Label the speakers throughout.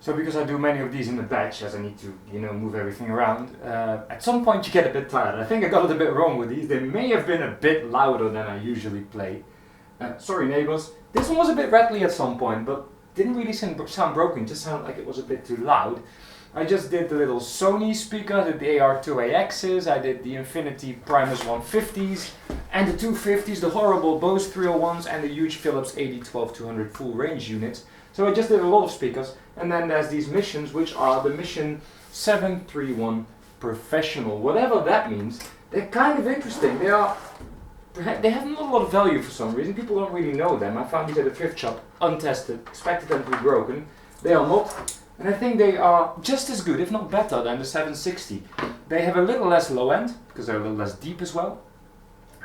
Speaker 1: So because I do many of these in the batch, as I need to, you know, move everything around, at some point you get a bit tired. I think I got it a bit wrong with these. They may have been a bit louder than I usually play. Sorry neighbors. This one was a bit rattly at some point, but didn't really sound broken, just sounded like it was a bit too loud. I just did the little Sony speaker, I did the AR2AXs, I did the Infinity Primus 150s, and the 250s, the horrible Bose 301s, and the huge Philips 80-12-200 full range units. So I just did a lot of speakers, and then there's these Missions, which are the Mission 731 Professional. Whatever that means, they're kind of interesting. They have not a lot of value for some reason. People don't really know them. I found these at a thrift shop, untested, expected them to be broken. They are not, and I think they are just as good, if not better, than the 760. They have a little less low end, because they're a little less deep as well.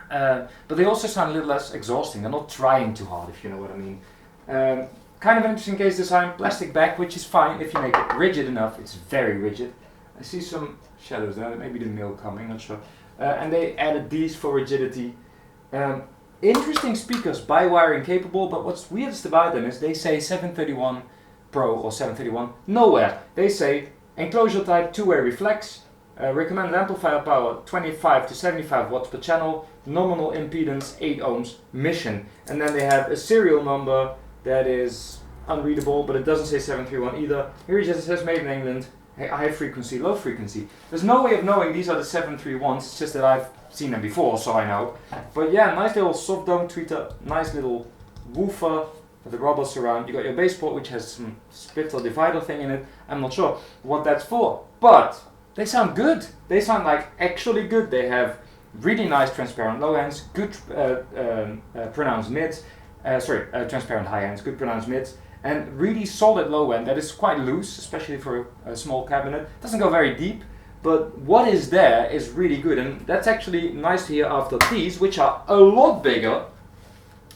Speaker 1: But they also sound a little less exhausting. They're not trying too hard, if you know what I mean. Kind of interesting case design, plastic back, which is fine if you make it rigid enough. It's very rigid. I see some shadows there, maybe the mail coming, not sure. And they added these for rigidity. Interesting speakers, bi-wiring capable, but what's weirdest about them is they say 731 Pro or 731 nowhere. They say enclosure type, two-way reflex, recommended amplifier power 25 to 75 watts per channel, nominal impedance 8 ohms, Mission. And then they have a serial number that is unreadable, but it doesn't say 731 either. Here it just says made in England, high frequency, low frequency. There's no way of knowing these are the 731s, it's just that I've seen them before, so I know. But yeah, nice little soft dome tweeter, nice little woofer with a rubber surround. You got your bass port, which has some splitter divider thing in it. I'm not sure what that's for, but they sound good. They sound like actually good. They have really nice transparent low ends, good pronounced mids, transparent high ends, good pronounced mids, and really solid low end that is quite loose, especially for a small cabinet. Doesn't go very deep, but what is there is really good, and that's actually nice to hear after these, which are a lot bigger.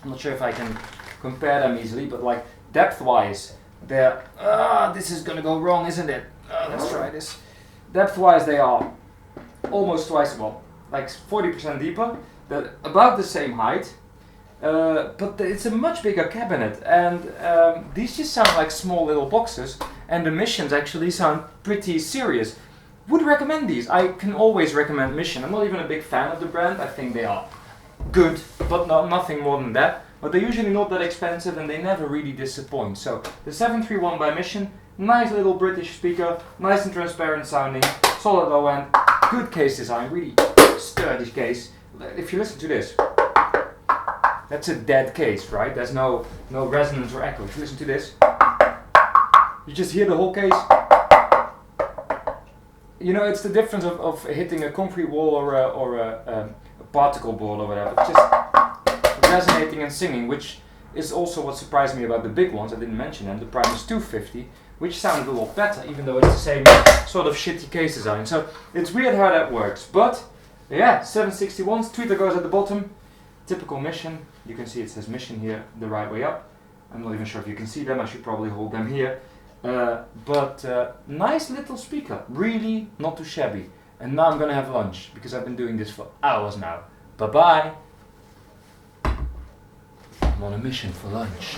Speaker 1: I'm not sure if I can compare them easily, but like depth-wise, they're, this is gonna go wrong, isn't it? Let's try this. Depth-wise, they are almost twice, well, like 40% deeper. They're about the same height. But it's a much bigger cabinet, and these just sound like small little boxes, and the Missions actually sound pretty serious. Would recommend these. I can always recommend Mission. I'm not even a big fan of the brand. I think they are good, but nothing more than that. But they're usually not that expensive, and they never really disappoint. So the 731 by Mission, nice little British speaker, nice and transparent sounding, solid low end, good case design, really sturdy case. If you listen to this, that's a dead case, right? There's no resonance or echo. If you listen to this, you just hear the whole case. You know, it's the difference of hitting a concrete wall or a particle board or whatever. It's just resonating and singing, which is also what surprised me about the big ones. I didn't mention them. The Primus 250, which sounded a lot better, even though it's the same sort of shitty case design. So it's weird how that works. But yeah, 761s. Tweeter goes at the bottom. Typical Mission. You can see it says Mission here the right way up. I'm not even sure if you can see them. I should probably hold them here. But nice little speaker. Really not too shabby. And now I'm gonna have lunch because I've been doing this for hours now. Bye bye. I'm on a mission for lunch.